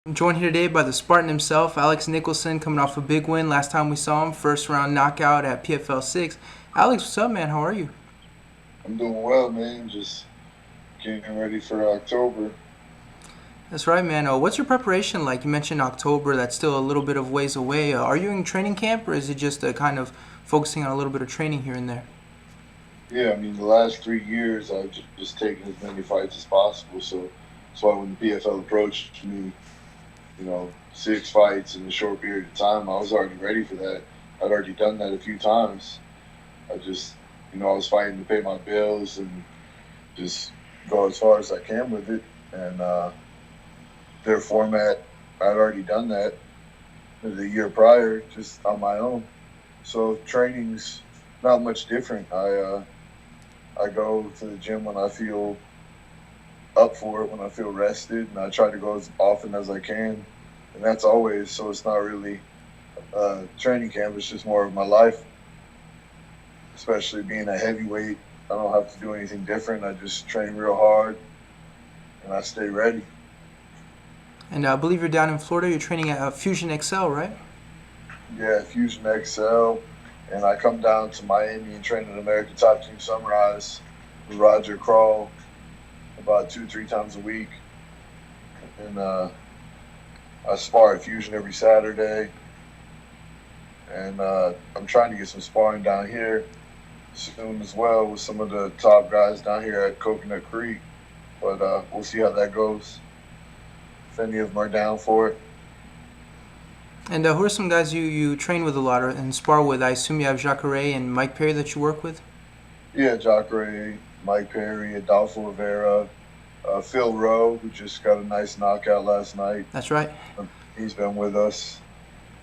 I'm joined here today by the Spartan himself, Alex Nicholson, coming off a big win. Last time we saw him, first round knockout at PFL 6. Alex, what's up, man? How are you? I'm doing well, man. Just getting ready for October. That's right, man. What's your preparation like? You mentioned October, that's still a little bit of ways away. Are you in training camp, or is it just kind of focusing on a little bit of training here and there? Yeah, I mean, the last 3 years I've just taken as many fights as possible. So that's why when the PFL approached me, 6 fights in a short period of time, I was already ready for that. I'd already done that a few times. I just, I was fighting to pay my bills and just go as far as I can with it. And their format, I'd already done that the year prior, just on my own. So training's not much different. I go to the gym when I feel up for it, when I feel rested, and I try to go as often as I can. And that's always, so it's not really training camp, it's just more of my life, especially being a heavyweight. I don't have to do anything different. I just train real hard and I stay ready. And I believe you're down in Florida. You're training at Fusion XL, right? Yeah, Fusion XL. And I come down to Miami and train at American Top Team Sunrise with Roger Crawl about 2, 3 times a week. And I spar at Fusion every Saturday. And I'm trying to get some sparring down here soon as well with some of the top guys down here at Coconut Creek. But we'll see how that goes, if any of them are down for it. And who are some guys you train with a lot and spar with? I assume you have Jacare and Mike Perry that you work with? Yeah, Jacare, Mike Perry, Adolfo Rivera, Phil Rowe, who just got a nice knockout last night. That's right. He's been with us.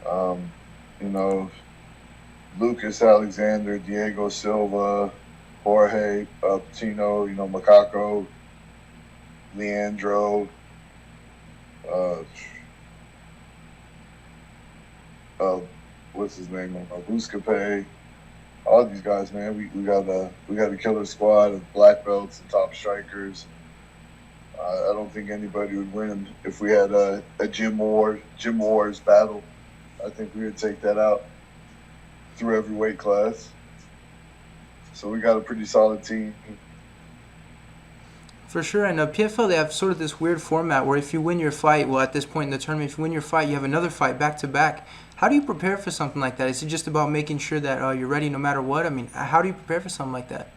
Um, you know, Lucas Alexander, Diego Silva, Jorge Patino, Macaco, Leandro, uh, uh, what's his name? Buscape. All these guys, man. We got a killer squad of black belts and top strikers. I don't think anybody would win if we had a Gym Wars battle. I think we would take that out through every weight class. So we got a pretty solid team. For sure, and PFL, they have sort of this weird format where if you win your fight, well, at this point in the tournament, if you win your fight, you have another fight back to back. How do you prepare for something like that? Is it just about making sure that you're ready no matter what? I mean, how do you prepare for something like that?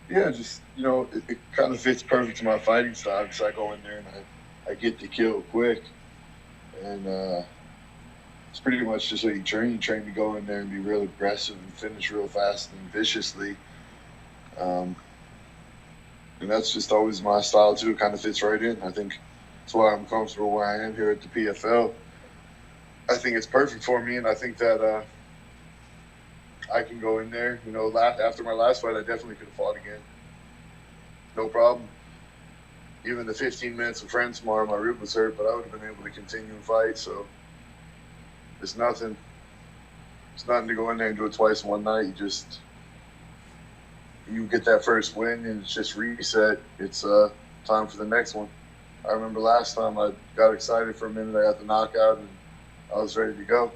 Yeah, just it kind of fits perfect to my fighting style because I go in there and I get the kill quick, and it's pretty much just what you train. You train to go in there and be real aggressive and finish real fast and viciously. Um, and that's just always my style too. It kind of fits right in. I think that's why I'm comfortable where I am here at the PFL. I think it's perfect for me, and I think that I can go in there. After my last fight, I definitely could have fought again, no problem. Even the 15 minutes of friends tomorrow, my rib was hurt, but I would have been able to continue and fight. So it's nothing. It's nothing to go in there and do it twice in one night. You get that first win and it's just reset. It's time for the next one. I remember last time I got excited for a minute. I got the knockout and I was ready to go.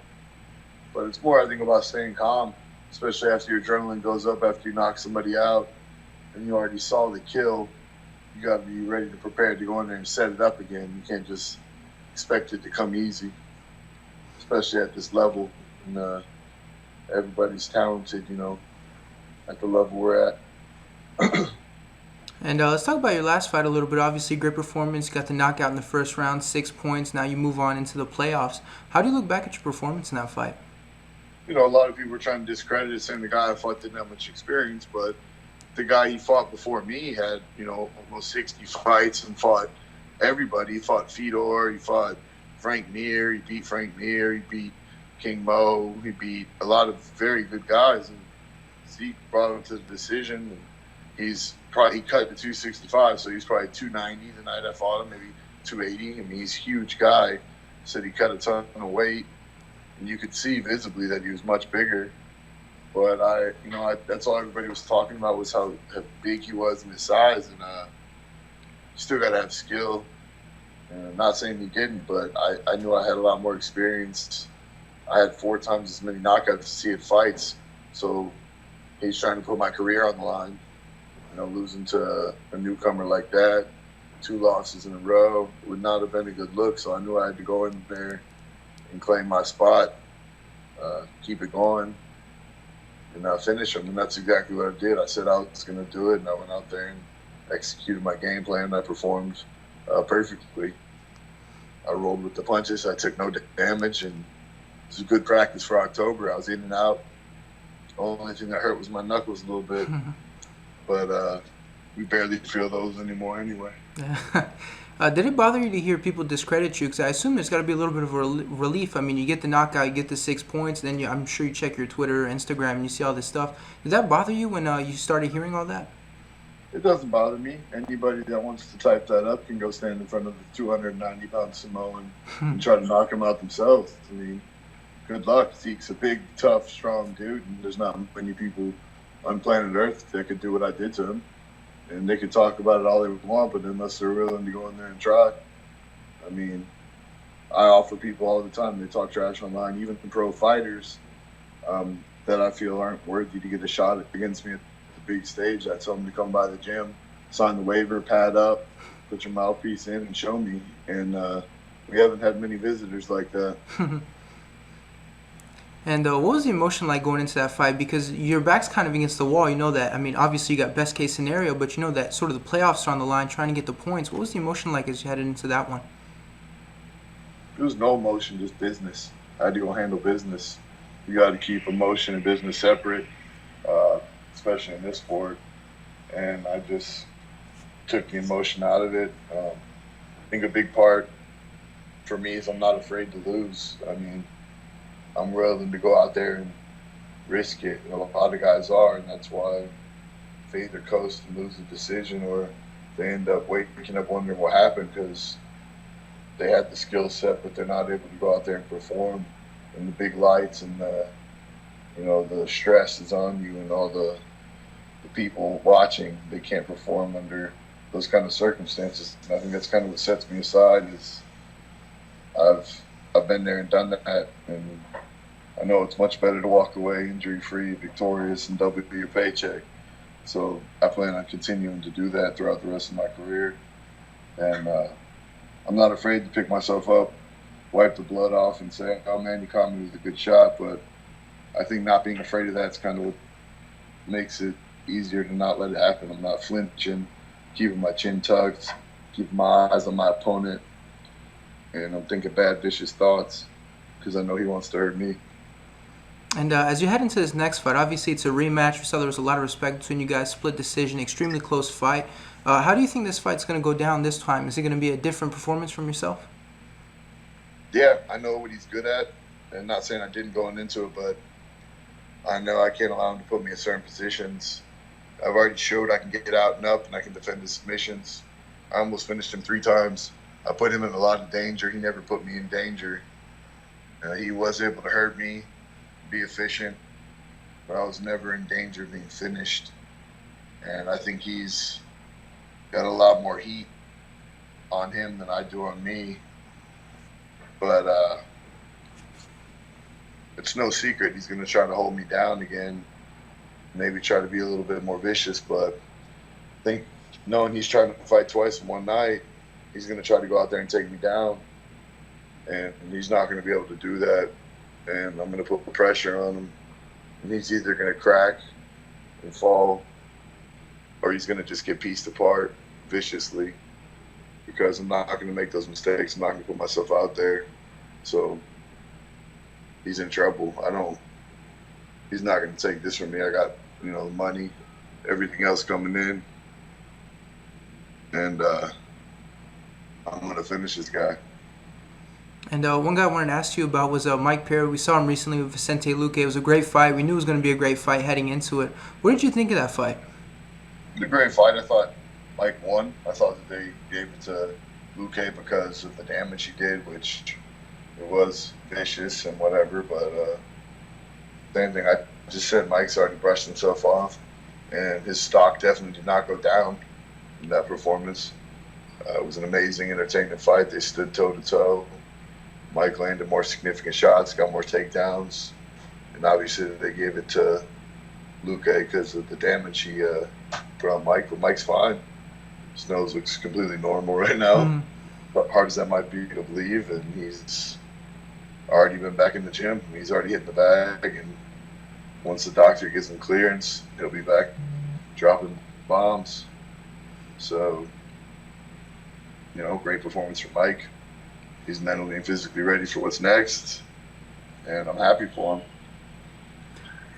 But it's more, I think, about staying calm, especially after your adrenaline goes up after you knock somebody out and you already saw the kill. You got to be ready to prepare to go in there and set it up again. You can't just expect it to come easy, especially at this level. And everybody's talented, at the level we're at. And let's talk about your last fight a little bit. Obviously, great performance. Got the knockout in the first round, 6 points. Now you move on into the playoffs. How do you look back at your performance in that fight? A lot of people were trying to discredit it, saying the guy I fought didn't have much experience, but the guy he fought before me had, almost 60 fights and fought everybody. He fought Fedor, he fought Frank Mir, he beat Frank Mir, he beat King Mo, he beat a lot of very good guys, and Zeke brought him to the decision, and he cut to 265, so he's probably 290 the night I fought him, maybe 280. I mean, he's a huge guy. Said he cut a ton of weight, and you could see visibly that he was much bigger. But that's all everybody was talking about was how big he was and his size, and you still got to have skill. And I'm not saying he didn't, but I knew I had a lot more experience. I had 4 times as many knockouts as he had fights. So he's trying to put my career on the line. Losing to a newcomer like that, 2 losses in a row would not have been a good look. So I knew I had to go in there and claim my spot, keep it going, and finish him. And that's exactly what I did. I said I was going to do it, and I went out there and executed my game plan. I performed perfectly. I rolled with the punches. I took no damage, and it was a good practice for October. I was in and out. The only thing that hurt was my knuckles a little bit, but we barely feel those anymore anyway. Did it bother you to hear people discredit you? Because I assume there's got to be a little bit of a relief. I mean, you get the knockout, you get the 6 points, then I'm sure you check your Twitter, Instagram, and you see all this stuff. Did that bother you when you started hearing all that? It doesn't bother me. Anybody that wants to type that up can go stand in front of the 290-pound Samoan and try to knock him out themselves. I mean, good luck. Zeke's a big, tough, strong dude, and there's not many people on planet Earth that could do what I did to him. And they can talk about it all they want, but unless they're willing to go in there and try. I mean, I offer people all the time, they talk trash online, even pro fighters that I feel aren't worthy to get a shot against me at the big stage. I tell them to come by the gym, sign the waiver, pad up, put your mouthpiece in, and show me. And we haven't had many visitors like that. And what was the emotion like going into that fight? Because your back's kind of against the wall. You know that. I mean, obviously you got best case scenario, but you know that sort of the playoffs are on the line, trying to get the points. What was the emotion like as you headed into that one? There was no emotion, just business. I had to go handle business. You got to keep emotion and business separate, especially in this sport. And I just took the emotion out of it. I think a big part for me is I'm not afraid to lose. I mean, I'm willing to go out there and risk it. A lot of guys are, and that's why they either coast and lose the decision, or they end up waking up wondering what happened because they had the skill set, but they're not able to go out there and perform in the big lights, and the stress is on you, and all the people watching, they can't perform under those kind of circumstances. And I think that's kind of what sets me aside. Is I've been there and done that, and I know it's much better to walk away injury-free, victorious, and double your paycheck. So I plan on continuing to do that throughout the rest of my career. And I'm not afraid to pick myself up, wipe the blood off, and say, oh, man, you caught me with a good shot. But I think not being afraid of that's kind of what makes it easier to not let it happen. I'm not flinching, keeping my chin tucked, keeping my eyes on my opponent, and I'm thinking bad, vicious thoughts because I know he wants to hurt me. And as you head into this next fight, obviously it's a rematch. We saw there was a lot of respect between you guys, split decision, extremely close fight. How do you think this fight's going to go down this time? Is it going to be a different performance from yourself? Yeah, I know what he's good at. And not saying I didn't going into it, but I know I can't allow him to put me in certain positions. I've already showed I can get out and up, and I can defend his submissions. I almost finished him 3 times. I put him in a lot of danger. He never put me in danger. He was able to hurt me, be efficient, but I was never in danger of being finished. And I think he's got a lot more heat on him than I do on me. But it's no secret he's going to try to hold me down again, maybe try to be a little bit more vicious. But I think knowing he's trying to fight twice in one night, he's going to try to go out there and take me down. And he's not going to be able to do that. And I'm going to put pressure on him. And he's either going to crack and fall, or he's going to just get pieced apart viciously, because I'm not going to make those mistakes. I'm not going to put myself out there. So he's in trouble. He's not going to take this from me. I got, the money, everything else coming in. And I'm going to finish this guy. And one guy I wanted to ask you about was Mike Perry. We saw him recently with Vicente Luque. It was a great fight. We knew it was going to be a great fight heading into it. What did you think of that fight? It was a great fight. I thought Mike won. I thought that they gave it to Luque because of the damage he did, which it was vicious and whatever. But same thing I just said, Mike's already brushed himself off, and his stock definitely did not go down in that performance. It was an amazing, entertaining fight. They stood toe to toe. Mike landed more significant shots, got more takedowns, and obviously they gave it to Luke because of the damage he put on Mike. But Mike's fine. His nose looks completely normal right now. Mhm. But hard as that might be to believe, and he's already been back in the gym. He's already hitting the bag, and once the doctor gives him clearance, he'll be back dropping bombs. So, great performance from Mike. He's mentally and physically ready for what's next, and I'm happy for him.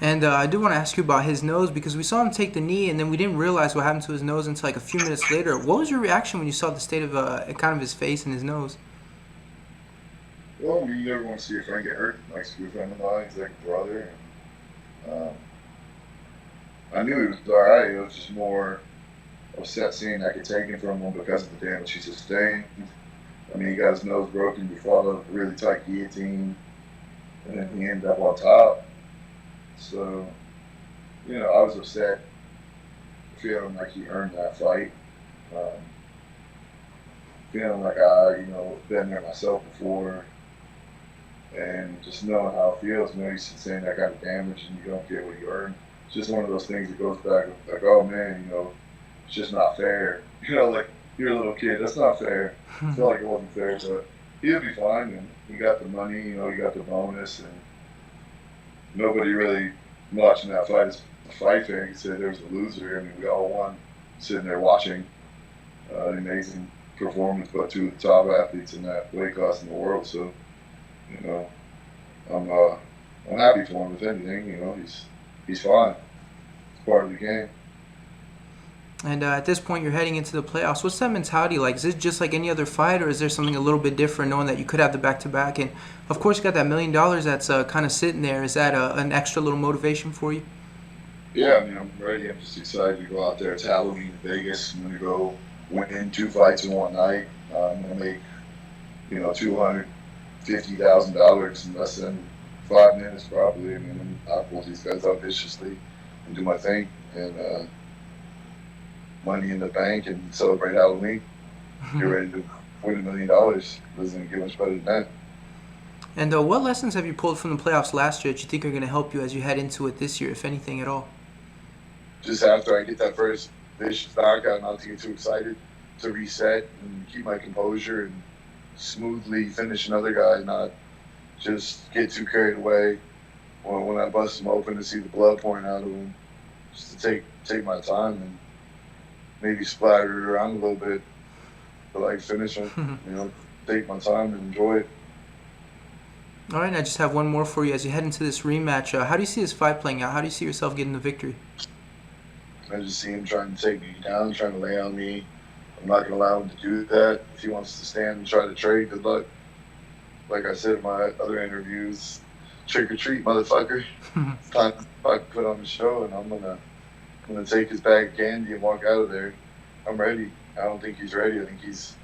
And I do want to ask you about his nose because we saw him take the knee, and then we didn't realize what happened to his nose until like a few minutes later. What was your reaction when you saw the state of kind of his face and his nose? Well, you never want to see your friend get hurt. Mike's a good friend of mine. He's like a brother. And, I knew he was all right. It was just more upset seeing that get taken from him because of the damage he sustained. I mean, he got his nose broken before a really tight guillotine, and then he ended up on top. So, I was upset, feeling like he earned that fight. Feeling like been there myself before, and just knowing how it feels when you sustain that kind of damage and you don't get what you earn. It's just one of those things that goes back like, oh man, it's just not fair. Like you're a little kid, that's not fair. I felt like it wasn't fair, but he'll be fine. And he got the money, he got the bonus, and nobody really watching that fight as a fight fan could say there was a loser. I mean, we all won sitting there watching an amazing performance by two of the top athletes in that weight class in the world. So, I'm happy for him. If anything, he's fine. It's part of the game. And at this point, you're heading into the playoffs. What's that mentality like? Is it just like any other fight, or is there something a little bit different knowing that you could have the back-to-back? And, of course, you got that $1 million that's kind of sitting there. Is that an extra little motivation for you? Yeah, I mean, I'm ready. I'm just excited to go out there. It's Halloween in Vegas. I'm going to go win 2 fights in one night. I'm going to make, $250,000 in less than 5 minutes probably. I mean, I'll pull these guys out viciously and do my thing. And, money in the bank and celebrate Halloween. You're ready to win $1 million. Doesn't get much better than that. And what lessons have you pulled from the playoffs last year that you think are going to help you as you head into it this year, if anything at all? Just after I get that first vicious knockout, not to get too excited, to reset and keep my composure and smoothly finish another guy, not just get too carried away when I bust him open and see the blood pouring out of him. Just to take my time and maybe splatter it around a little bit, but finish him. Take my time and enjoy it. All right, and I just have one more for you as you head into this rematch. How do you see this fight playing out? How do you see yourself getting the victory? I just see him trying to take me down, trying to lay on me. I'm not going to allow him to do that. If he wants to stand and try to trade, good luck. Like I said in my other interviews, trick or treat, motherfucker. It's time to put on the show, and I'm gonna take his bag of candy and walk out of there. I'm ready. I don't think he's ready. I think he's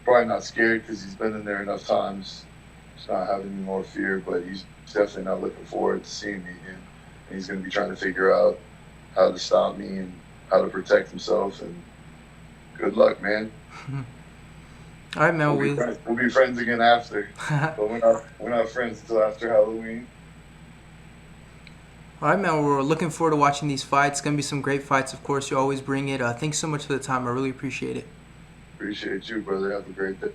probably not scared because he's been in there enough times. He's not having any more fear, but he's definitely not looking forward to seeing me again. And he's going to be trying to figure out how to stop me and how to protect himself. And good luck, man. All right, man. We'll be friends again after, but we're not friends until after Halloween. All right, man. We're looking forward to watching these fights. It's going to be some great fights, of course. You always bring it. Thanks so much for the time. I really appreciate it. Appreciate you, brother. Have a great day.